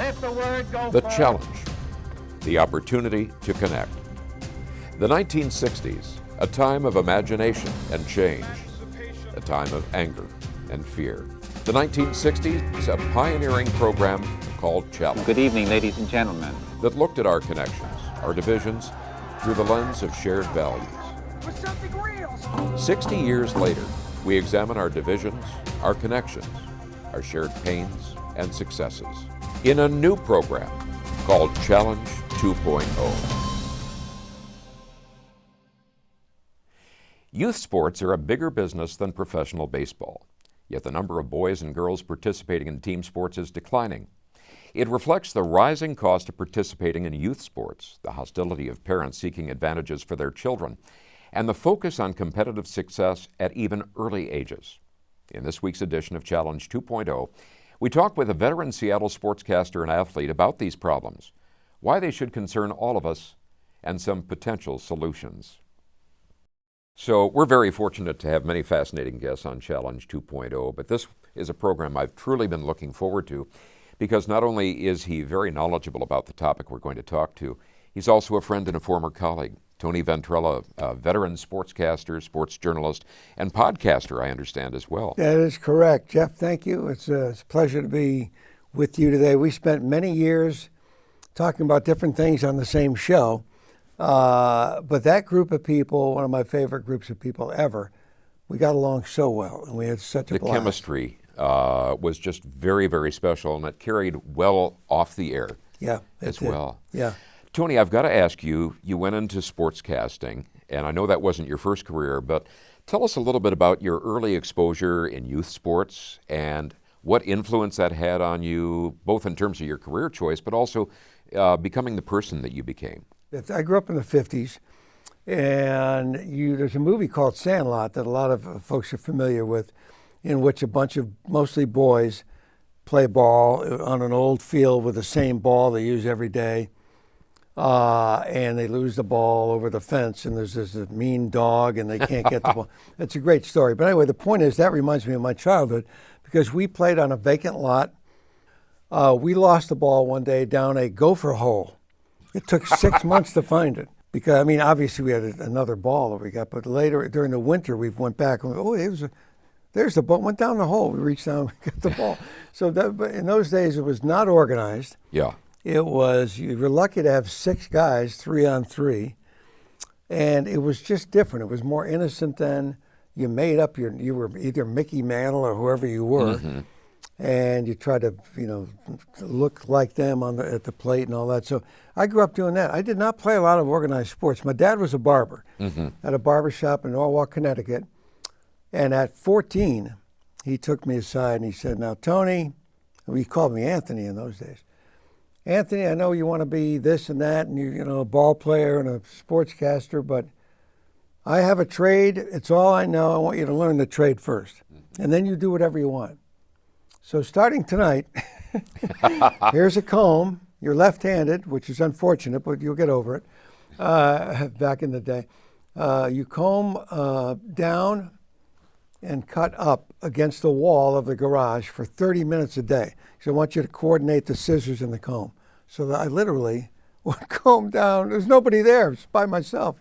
Let the word go The forth. challenge, the opportunity to connect. The 1960s, a time of imagination and change, a time of anger and fear. The 1960s, a pioneering program called Challenge. Good evening, ladies and gentlemen. That looked at our connections, our divisions, through the lens of shared values. For something real. 60 years later, we examine our divisions, our connections, our shared pains and successes in a new program called Challenge 2.0. Youth sports are a bigger business than professional baseball, yet the number of boys and girls participating in team sports is declining. It reflects the rising cost of participating in youth sports, the hostility of parents seeking advantages for their children, and the focus on competitive success at even early ages. In this week's edition of Challenge 2.0, we talk with a veteran Seattle sportscaster and athlete about these problems, why they should concern all of us, and some potential solutions. So we're very fortunate to have many fascinating guests on Challenge 2.0, but this is a program I've truly been looking forward to because not only is he very knowledgeable about the topic we're going to talk to, he's also a friend and a former colleague. Tony Ventrella, a veteran sportscaster, sports journalist, and podcaster, I understand as well. That is correct. Jeff, thank you. It's a pleasure to be with you today. We spent many years talking about different things on the same show, but that group of people, one of my favorite groups of people ever, we got along so well, and we had such a blast. The chemistry was just very, very special, and it carried well off the air as well. Yeah. Tony, I've got to ask you, you went into sportscasting, and I know that wasn't your first career, but tell us a little bit about your early exposure in youth sports and what influence that had on you, both in terms of your career choice, but also becoming the person that you became. I grew up in the 50s, and there's a movie called Sandlot that a lot of folks are familiar with, in which a bunch of mostly boys play ball on an old field with the same ball they use every day. And they lose the ball over the fence, and there's this mean dog, and they can't get the ball. It's a great story. But anyway, the point is that reminds me of my childhood because we played on a vacant lot. We lost the ball one day down a gopher hole. It took 6 months to find it because, I mean, obviously we had another ball that we got, but later during the winter we went back and there's the ball. Went down the hole. We reached down and got the ball. So but in those days it was not organized. Yeah. It was, you were lucky to have 6 guys, 3-on-3, and it was just different. It was more innocent than you made up you were either Mickey Mantle or whoever you were, and you tried to, look like them at the plate and all that. So I grew up doing that. I did not play a lot of organized sports. My dad was a barber at a barber shop in Norwalk, Connecticut, and at 14, he took me aside and he said, "Now, Tony," he called me Anthony in those days. "Anthony, I know you want to be this and that, and you're a ball player and a sportscaster, but I have a trade. It's all I know. I want you to learn the trade first, and then you do whatever you want. So starting tonight, here's a comb. You're left-handed, which is unfortunate, but you'll get over it. Back in the day, you comb down and cut up against the wall of the garage for 30 minutes a day. So I want you to coordinate the scissors and the comb." So that I literally would comb down. There's nobody there. It's by myself,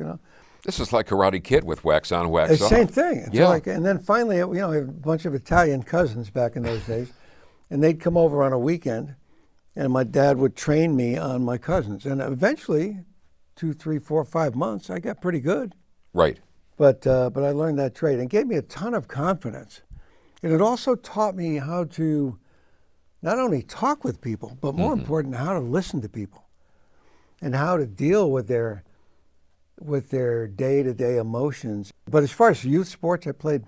This is like Karate Kid with wax on, wax It's off. the same thing. It's Yeah. and then finally, I have a bunch of Italian cousins back in those days, and they'd come over on a weekend, and my dad would train me on my cousins. And eventually, 2, 3, 4, 5 months, I got pretty good. Right. But I learned that trade and gave me a ton of confidence. And it also taught me how to not only talk with people, but more important, how to listen to people and how to deal with their day-to-day emotions. But as far as youth sports, I played,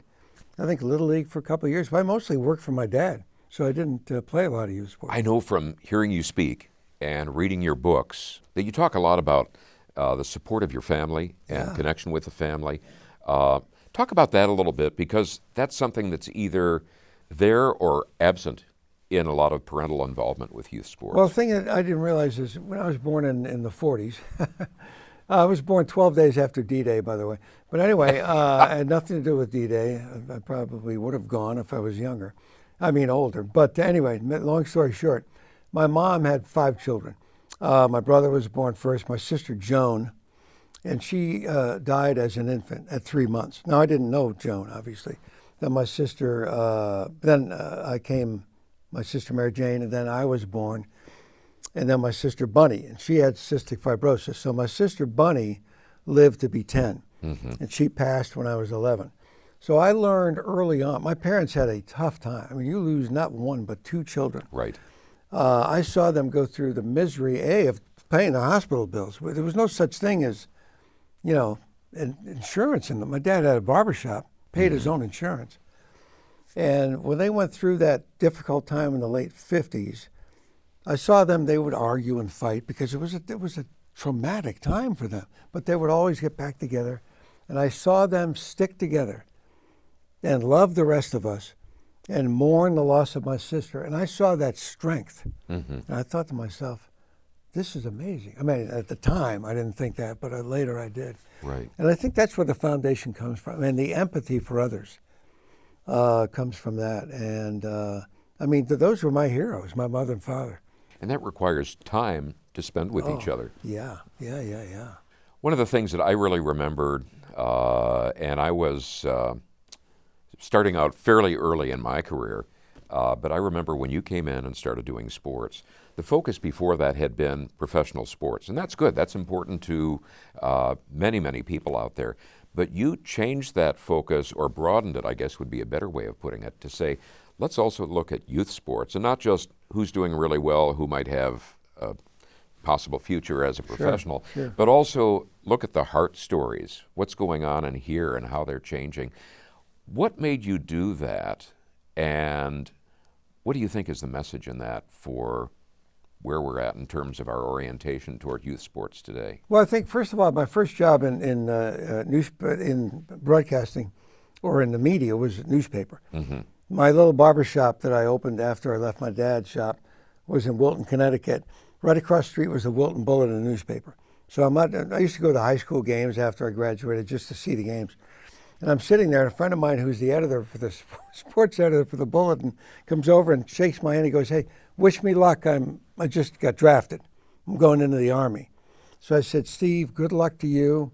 I think, Little League for a couple of years, but I mostly worked for my dad, so I didn't play a lot of youth sports. I know from hearing you speak and reading your books that you talk a lot about the support of your family and connection with the family. Talk about that a little bit, because that's something that's either there or absent in a lot of parental involvement with youth sports. Well, the thing that I didn't realize is when I was born in the 40s, I was born 12 days after D-Day, by the way. But anyway, it had nothing to do with D-Day. I probably would have gone if I was older. But anyway, long story short, My mom had 5 children. My brother was born first, my sister Joan, and she died as an infant at 3 months. Now, I didn't know Joan, obviously. Then my sister, my sister Mary Jane, and then I was born. And then my sister Bunny, and she had cystic fibrosis. So my sister Bunny lived to be 10, and she passed when I was 11. So I learned early on. My parents had a tough time. I mean, you lose not 1 but 2 children. Right. I saw them go through the misery, of paying the hospital bills. There was no such thing as, insurance in them. My dad had a barbershop, paid his own insurance. And when they went through that difficult time in the late 50s, I saw them, they would argue and fight because it was a traumatic time for them. But they would always get back together. And I saw them stick together and love the rest of us and mourn the loss of my sister. And I saw that strength. And I thought to myself, this is amazing. I mean, at the time, I didn't think that, but later I did. Right. And I think that's where the foundation comes from. And the empathy for others comes from that. And those were my heroes, my mother and father. And that requires time to spend with each other. Yeah. One of the things that I really remembered, and I was starting out fairly early in my career, but I remember when you came in and started doing sports, the focus before that had been professional sports. And that's good. That's important to many, many people out there. But you changed that focus, or broadened it, I guess would be a better way of putting it, to say, let's also look at youth sports, and not just who's doing really well, who might have a possible future as a professional, but also look at the heart stories, what's going on in here and how they're changing. What made you do that, and what do you think is the message in that for where we're at in terms of our orientation toward youth sports today? Well, I think, first of all, my first job in broadcasting or in the media was a newspaper. My little barber shop that I opened after I left my dad's shop was in Wilton, Connecticut. Right across the street was the Wilton Bulletin newspaper. So I used to go to high school games after I graduated just to see the games. And I'm sitting there, and a friend of mine who's the editor for the sports editor for the Bulletin comes over and shakes my hand. He goes, "Hey, wish me luck. I just got drafted. I'm going into the Army." So I said, "Steve, good luck to you.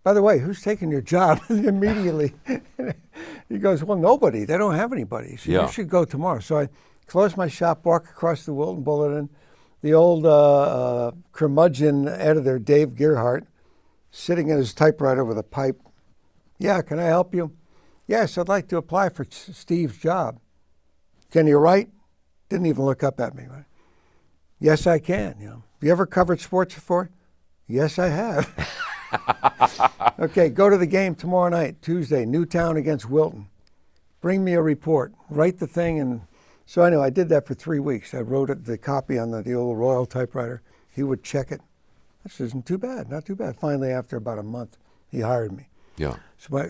By the way, who's taking your job?" Immediately, he goes, "Well, nobody. They don't have anybody. So you should go tomorrow." So I closed my shop, walked across the Wilton Bulletin. The old curmudgeon editor, Dave Gerhardt, sitting at his typewriter with a pipe. "Yeah, can I help you?" "Yes, I'd like to apply for Steve's job." "Can you write?" Didn't even look up at me. Right? "Yes, I can. Have you ever covered sports before?" "Yes, I have." "Okay, go to the game tomorrow night, Tuesday, Newtown against Wilton. Bring me a report. Write the thing." And so anyway, I did that for 3 weeks. I wrote the copy on the old Royal typewriter. He would check it. This isn't too bad, not too bad. Finally, after about a month, he hired me. Yeah.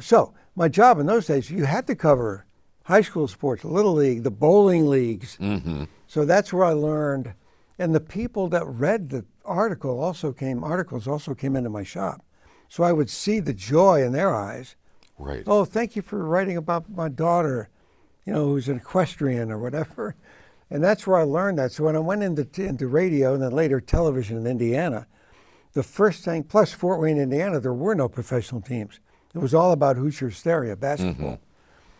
So my job in those days, you had to cover high school sports, Little League, the bowling leagues. So that's where I learned. And the people that read the articles also came into my shop. So I would see the joy in their eyes. Right. "Oh, thank you for writing about my daughter, who's an equestrian," or whatever. And that's where I learned that. So when I went into radio and then later television in Indiana, the first thing, plus Fort Wayne, Indiana, there were no professional teams. It was all about Hoosier Hysteria, basketball.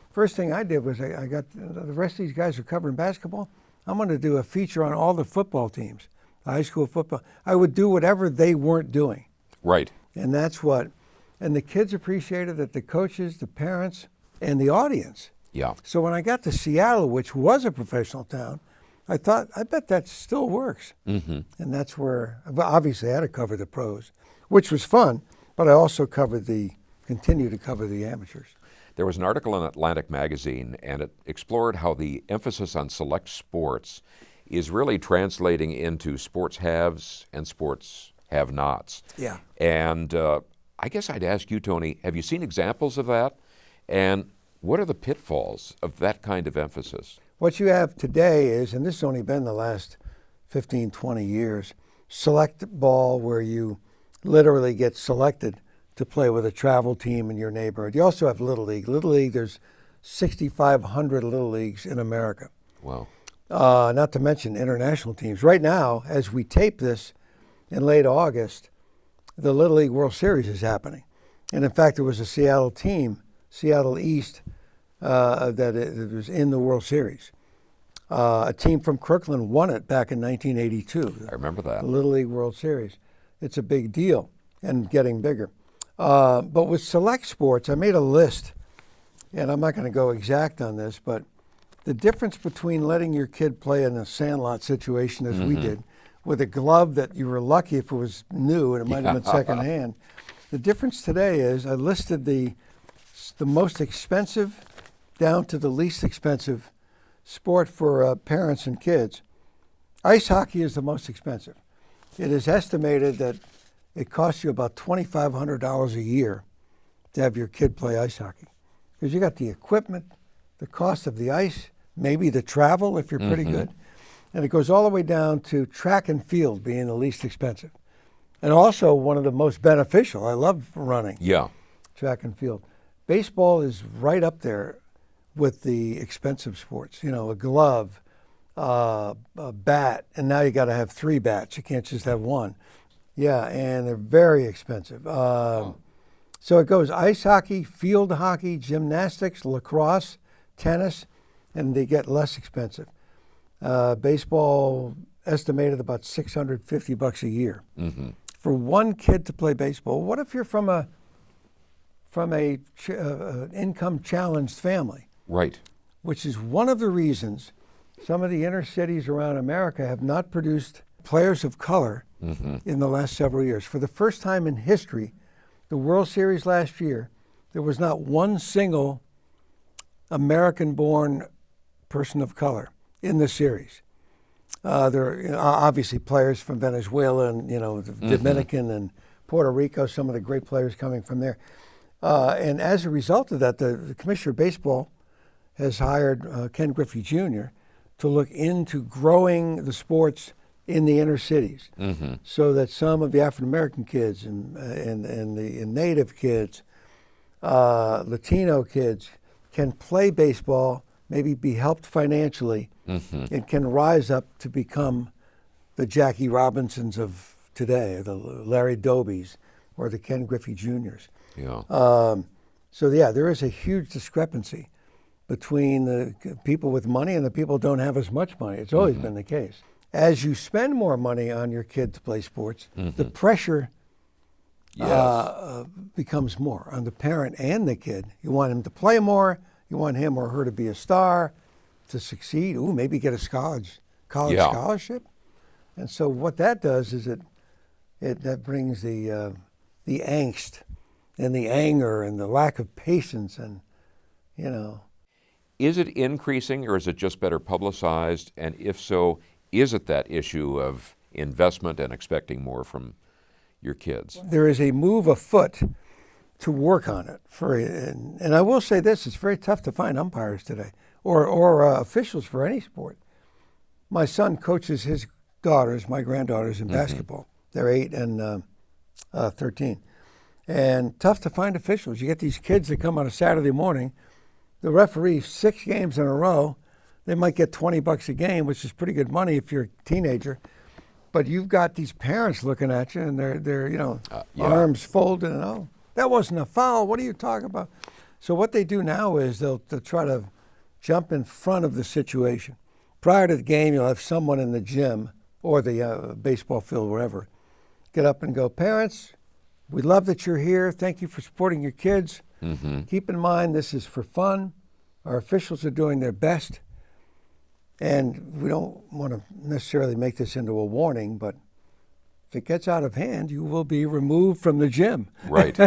First thing I did was I got the rest of these guys are covering basketball. I'm going to do a feature on all the football teams, high school football. I would do whatever they weren't doing. Right. And and the kids appreciated it, the coaches, the parents, and the audience. Yeah. So when I got to Seattle, which was a professional town, I thought, I bet that still works. And that's where, obviously, I had to cover the pros, which was fun, but I also continue to cover the amateurs. There was an article in Atlantic Magazine, and it explored how the emphasis on select sports is really translating into sports haves and sports have-nots. Yeah. And I guess I'd ask you, Tony, have you seen examples of that? And what are the pitfalls of that kind of emphasis? What you have today is, and this has only been the last 15, 20 years, select ball where you literally get selected to play with a travel team in your neighborhood. You also have Little League. Little League, there's 6,500 Little Leagues in America. Wow. not to mention international teams. Right now, as we tape this in late August, the Little League World Series is happening. And in fact, there was a Seattle team, Seattle East, that it was in the World Series. A team from Kirkland won it back in 1982. I remember that. The Little League World Series. It's a big deal and getting bigger. But with select sports, I made a list, and I'm not going to go exact on this, but the difference between letting your kid play in a sandlot situation, as we did, with a glove that you were lucky if it was new and it might have been secondhand. The difference today is I listed the most expensive down to the least expensive sport for parents and kids. Ice hockey is the most expensive. It is estimated that it costs you about $2,500 a year to have your kid play ice hockey. Because you got the equipment, the cost of the ice, maybe the travel if you're pretty good. And it goes all the way down to track and field being the least expensive. And also one of the most beneficial. I love running. Yeah. Track and field. Baseball is right up there with the expensive sports. You know, a glove, a bat, and now you got to have 3 bats. You can't just have one. Yeah, and they're very expensive. So it goes ice hockey, field hockey, gymnastics, lacrosse, tennis, and they get less expensive. Baseball estimated about $650 a year for one kid to play baseball. What if you're from a income challenged family? Right. Which is one of the reasons some of the inner cities around America have not produced players of color in the last several years. For the first time in history, the World Series last year, there was not one single American-born person of color in the series. There are obviously players from Venezuela and the Dominican and Puerto Rico, some of the great players coming from there. And as a result of that, the Commissioner of Baseball has hired Ken Griffey Jr. to look into growing the sports in the inner cities, so that some of the African American kids and the Native kids, Latino kids, can play baseball, maybe be helped financially, and can rise up to become the Jackie Robinsons of today, the Larry Dobies, or the Ken Griffey Juniors. Yeah. So yeah, there is a huge discrepancy between the people with money and the people who don't have as much money. It's always been the case. As you spend more money on your kid to play sports, the pressure becomes more on the parent and the kid. You want him to play more. You want him or her to be a star, to succeed. Ooh, maybe get a college scholarship. And so what that does is that brings the angst and the anger and the lack of patience and, Is it increasing or is it just better publicized? And if so, is it that issue of investment and expecting more from your kids? There is a move afoot to work on it. And I will say this, it's very tough to find umpires today or officials for any sport. My son coaches his daughters, my granddaughters, in basketball. They're 8 and 13. And tough to find officials. You get these kids that come on a Saturday morning, the referee 6 games in a row, they might get $20 a game, which is pretty good money if you're a teenager. But you've got these parents looking at you, and they're arms folded, and oh, that wasn't a foul. What are you talking about? So what they do now is they'll try to jump in front of the situation. Prior to the game, you'll have someone in the gym or the baseball field, wherever, get up and go, parents, we love that you're here. Thank you for supporting your kids. Keep in mind this is for fun. Our officials are doing their best. And we don't want to necessarily make this into a warning, but if it gets out of hand, you will be removed from the gym. Right.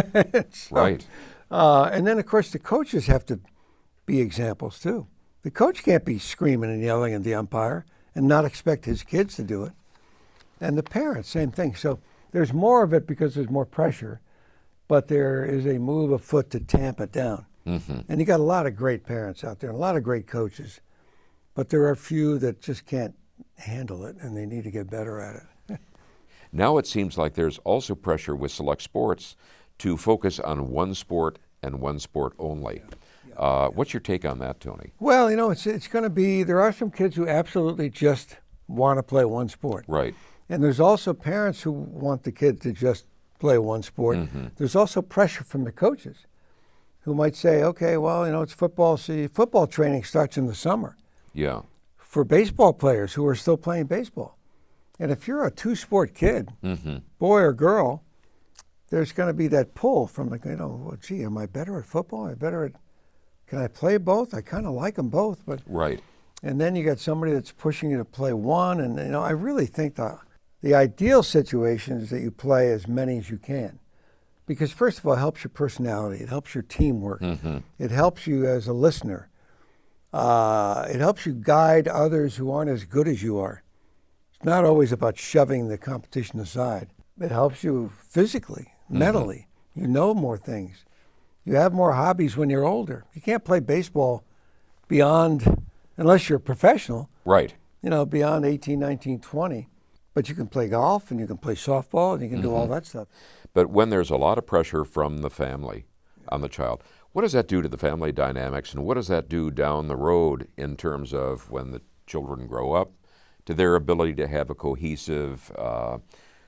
Right. And then, of course, the coaches have to be examples, too. The coach can't be screaming and yelling at the umpire and not expect his kids to do it. And the parents, same thing. So there's more of it because there's more pressure, but there is a move afoot to tamp it down. And you got a lot of great parents out there, and a lot of great coaches. But there are a few that just can't handle it, and they need to get better at it. Now it seems like there's also pressure with select sports to focus on one sport and one sport only. What's your take on that, Tony? Well, it's going to be, there are some kids who absolutely just want to play one sport. Right. And there's also parents who want the kid to just play one sport. There's also pressure from the coaches who might say, okay, well, it's football. See, football training starts in the summer Yeah. for baseball players who are still playing baseball. And if you're a two-sport kid, boy or girl, there's going to be that pull from well, gee, am I better at football? Am I better at, can I play both? I kind of like them both. But Right. And then you got somebody that's pushing you to play one. And, I really think the ideal situation is that you play as many as you can. Because first of all, it helps your personality. It helps your teamwork. It helps you as a listener. It helps you guide others who aren't as good as you are. It's not always about shoving the competition aside. It helps you physically, mentally. You know more things. You have more hobbies when you're older. You can't play baseball beyond, unless you're a professional, Right. beyond 18, 19, 20. But you can play golf and you can play softball and you can do all that stuff. But when there's a lot of pressure from the family on the child, what does that do to the family dynamics, and what does that do down the road in terms of when the children grow up to their ability to have a cohesive,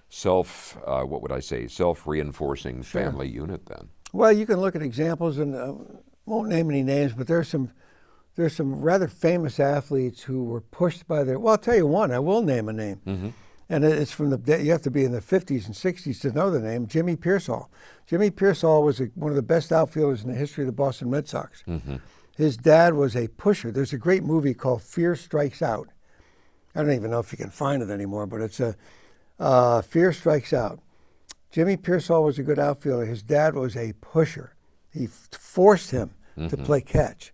self-reinforcing family unit then? Well, you can look at examples, and won't name any names, but there's some rather famous athletes who were pushed by their. Well, I'll tell you one. I will name a name, and it's from you have to be in the 50s and 60s to know the name. Jimmy Pearsall. Jimmy Pearsall was one of the best outfielders in the history of the Boston Red Sox. His dad was a pusher. There's a great movie called Fear Strikes Out. I don't even know if you can find it anymore, but it's Fear Strikes Out. Jimmy Pearsall was a good outfielder. His dad was a pusher. He forced him to play catch.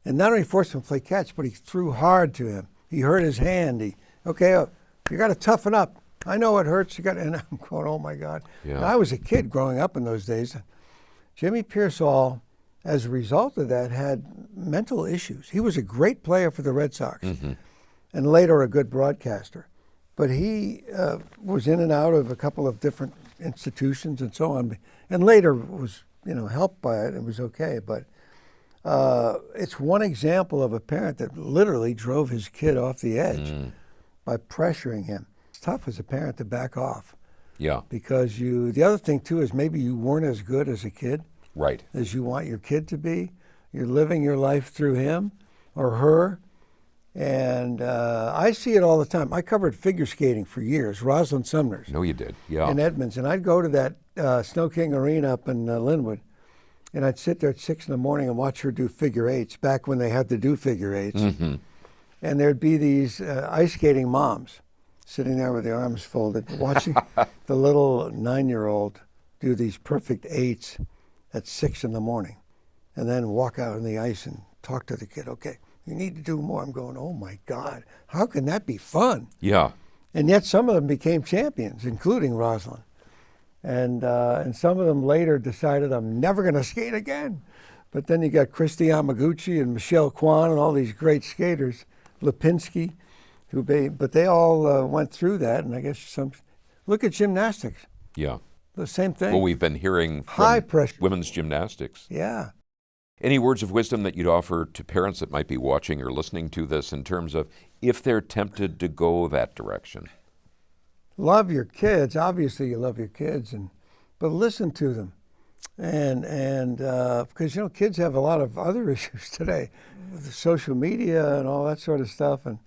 And not only forced him to play catch, but he threw hard to him. He hurt his hand. You got to toughen up. I know it hurts. And I'm going, oh my God. Yeah. Now, I was a kid growing up in those days. Jimmy Pearsall, as a result of that, had mental issues. He was a great player for the Red Sox and later a good broadcaster. But he was in and out of a couple of different institutions and so on, and later was helped by it. It was okay, but it's one example of a parent that literally drove his kid off the edge by pressuring him. It's tough as a parent to back off. Yeah. Because the other thing too is maybe you weren't as good as a kid Right. as you want your kid to be. You're living your life through him or her. And I see it all the time. I covered figure skating for years, Rosalind Sumner's No, you did. Yeah. in Edmonds. And I'd go to that Snow King Arena up in Linwood, and I'd sit there at 6 in the morning and watch her do figure eights, back when they had to do figure eights. And there'd be these ice skating moms sitting there with their arms folded, watching the little 9-year-old do these perfect eights at 6 in the morning, and then walk out on the ice and talk to the kid. Okay, you need to do more. I'm going, oh my God, how can that be fun? Yeah. And yet some of them became champions, including Rosalind. And some of them later decided, I'm never going to skate again. But then you got Christy Yamaguchi and Michelle Kwan and all these great skaters, Lipinski, but they all went through that. And I guess look at gymnastics, Yeah. the same thing. Well, we've been hearing High from pressure. women's gymnastics. Yeah. Any words of wisdom that you'd offer to parents that might be watching or listening to this in terms of if they're tempted to go that direction? Love your kids. Obviously, you love your kids, but listen to them, and because kids have a lot of other issues today, with the social media and all that sort of stuff, and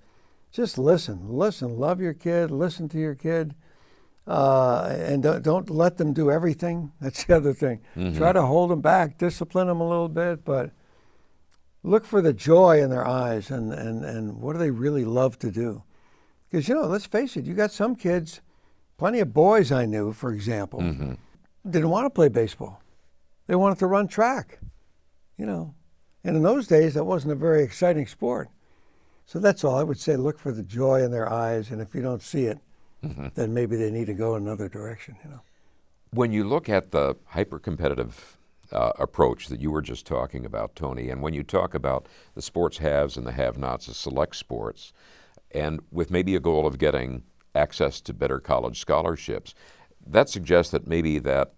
just listen. Love your kid. Listen to your kid, and don't let them do everything. That's the other thing. Try to hold them back, discipline them a little bit, but look for the joy in their eyes and what do they really love to do. Because, let's face it, you got some kids, plenty of boys I knew, for example, didn't want to play baseball. They wanted to run track, And in those days, that wasn't a very exciting sport. So that's all. I would say look for the joy in their eyes, and if you don't see it, then maybe they need to go another direction, When you look at the hyper-competitive approach that you were just talking about, Tony, and when you talk about the sports haves and the have-nots of select sports, and with maybe a goal of getting access to better college scholarships, that suggests that maybe that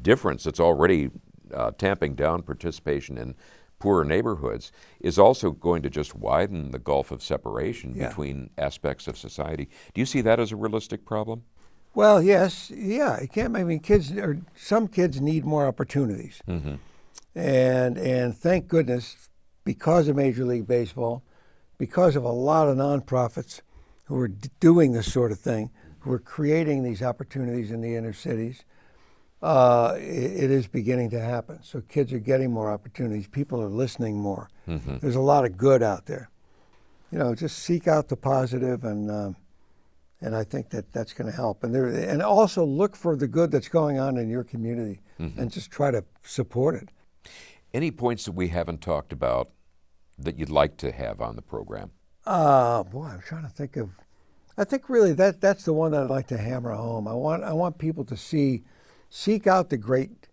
difference that's already tamping down participation in poorer neighborhoods is also going to just widen the gulf of separation Yeah. between aspects of society. Do you see that as a realistic problem? Well, yes, yeah. You can't. I mean, some kids need more opportunities, and thank goodness, because of Major League Baseball, because of a lot of nonprofits who are doing this sort of thing, who are creating these opportunities in the inner cities. It is beginning to happen. So kids are getting more opportunities. People are listening more. There's a lot of good out there. Just seek out the positive, and I think that's going to help. And also look for the good that's going on in your community, and just try to support it. Any points that we haven't talked about that you'd like to have on the program? Boy, I'm trying to think of. I think really that's the one that I'd like to hammer home. I want people to seek out the great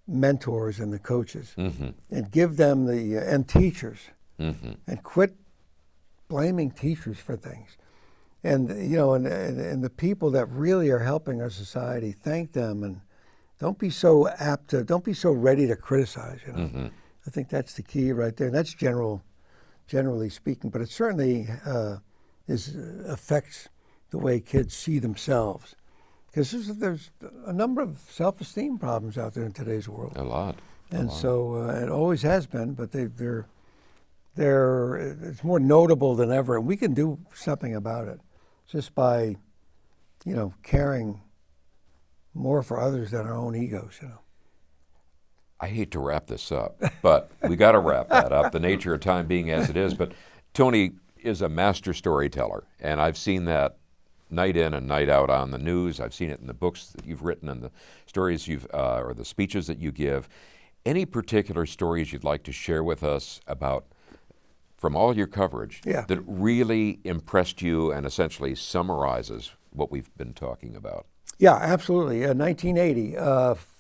mentors and the coaches, and give them and teachers, and quit blaming teachers for things. And and the people that really are helping our society, thank them, and don't be so ready to criticize. I think that's the key right there. And that's generally speaking, but it certainly affects the way kids see themselves. Because there's a number of self-esteem problems out there in today's world. A lot. So it always has been, but it's more notable than ever, and we can do something about it just by, caring more for others than our own egos. I hate to wrap this up, but we got to wrap that up, the nature of time being as it is. But Tony is a master storyteller, and I've seen that night in and night out on the news. I've seen it in the books that you've written and the stories or the speeches that you give. Any particular stories you'd like to share with us about, from all your coverage, that really impressed you and essentially summarizes what we've been talking about? Yeah, absolutely. 1980,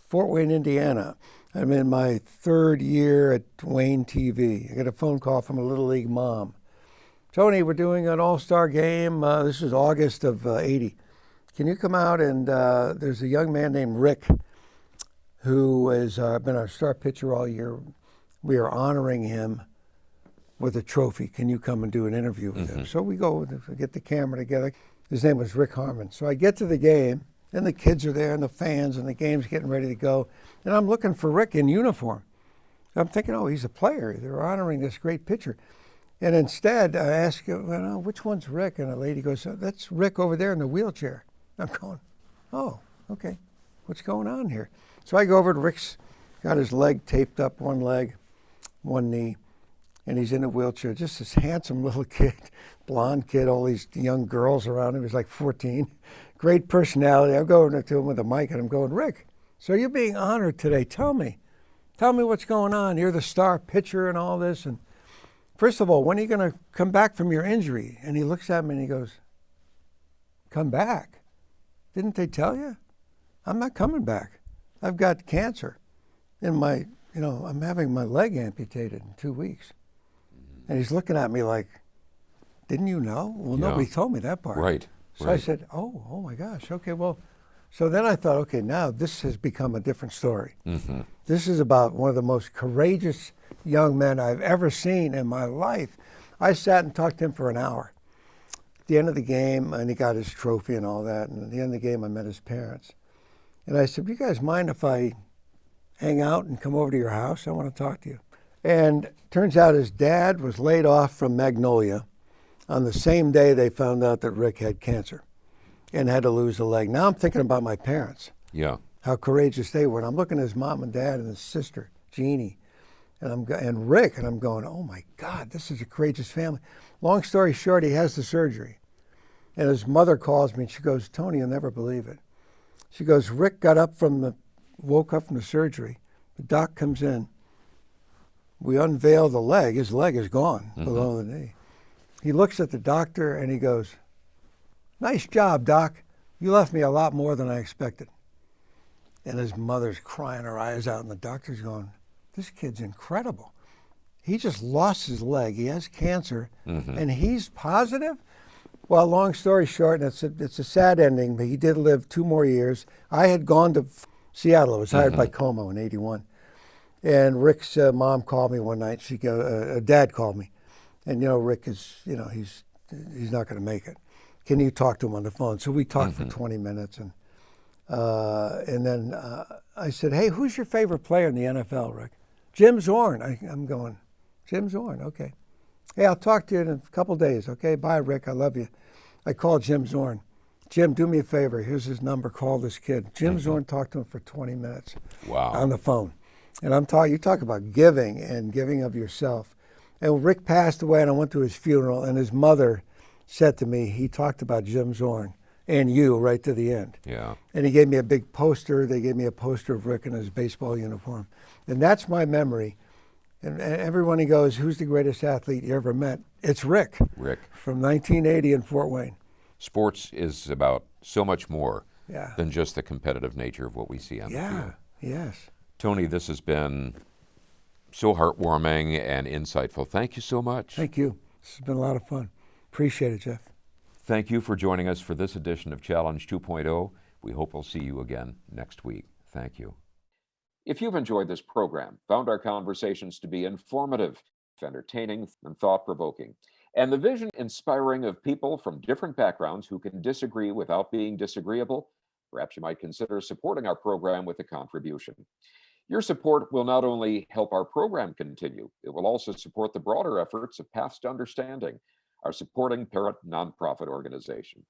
Fort Wayne, Indiana. I'm in my third year at Wayne TV. I get a phone call from a Little League mom. Tony, we're doing an all-star game. This is August of 80. Can you come out? And there's a young man named Rick who has been our star pitcher all year. We are honoring him with a trophy. Can you come and do an interview with him? So we go, we get the camera together. His name was Rick Harmon. So I get to the game, and the kids are there, and the fans, and the game's getting ready to go. And I'm looking for Rick in uniform. So I'm thinking, oh, he's a player. They're honoring this great pitcher. And instead, I ask, which one's Rick? And a lady goes, that's Rick over there in the wheelchair. I'm going, oh, okay. What's going on here? So I go over to Rick's, got his leg taped up, one leg, one knee, and he's in a wheelchair. Just this handsome little kid, blonde kid, all these young girls around him. He's like 14. Great personality. I'm going to him with a mic, and I'm going, Rick, so you're being honored today. Tell me what's going on. You're the star pitcher and all this. And first of all, when are you going to come back from your injury? And he looks at me and he goes, come back? Didn't they tell you? I'm not coming back. I've got cancer. I'm having my leg amputated in 2 weeks. And he's looking at me like, didn't you know? Well, nobody told me that part. Right. So I said, oh my gosh, okay, well. So then I thought, okay, now this has become a different story. This is about one of the most courageous young men I've ever seen in my life. I sat and talked to him for an hour. At the end of the game, and he got his trophy and all that, and at the end of the game, I met his parents. And I said, do you guys mind if I hang out and come over to your house? I want to talk to you. And turns out his dad was laid off from Magnolia on the same day they found out that Rick had cancer and had to lose a leg. Now I'm thinking about my parents. Yeah. How courageous they were. And I'm looking at his mom and dad and his sister, Jeannie, and Rick, and I'm going, oh my God, this is a courageous family. Long story short, he has the surgery. And his mother calls me and she goes, Tony, you'll never believe it. She goes, Rick woke up from the surgery. The doc comes in. We unveil the leg. His leg is gone below the knee. He looks at the doctor and he goes, nice job, Doc. You left me a lot more than I expected. And his mother's crying her eyes out, and the doctor's going, this kid's incredible. He just lost his leg. He has cancer, and he's positive? Well, long story short, and it's a sad ending, but he did live 2 more years. I had gone to Seattle. I was hired by Como in 81. And Rick's mom called me one night. Dad called me, and Rick is, he's not going to make it. Can you talk to him on the phone? So we talked for 20 minutes, and then I said, hey, who's your favorite player in the NFL, Rick? Jim Zorn. I'm going, Jim Zorn, okay. Hey, I'll talk to you in a couple days, okay? Bye, Rick, I love you. I called Jim Zorn. Jim, do me a favor. Here's his number. Call this kid. Jim Zorn talked to him for 20 minutes on the phone. And you talk about giving and giving of yourself. And Rick passed away, and I went to his funeral, and his mother said to me, he talked about Jim Zorn and you right to the end. Yeah. And he gave me a big poster. They gave me a poster of Rick in his baseball uniform. And that's my memory. And everyone, he goes, who's the greatest athlete you ever met? It's Rick. Rick. From 1980 in Fort Wayne. Sports is about so much more Yeah. than just the competitive nature of what we see on the field. Yes. Tony, this has been so heartwarming and insightful. Thank you so much. Thank you. This has been a lot of fun. Appreciate it, Jeff. Thank you for joining us for this edition of Challenge 2.0. We hope we'll see you again next week. Thank you. If you've enjoyed this program, found our conversations to be informative, entertaining, and thought-provoking, and the vision inspiring of people from different backgrounds who can disagree without being disagreeable, perhaps you might consider supporting our program with a contribution. Your support will not only help our program continue, it will also support the broader efforts of Paths to Understanding, our supporting parent nonprofit organization.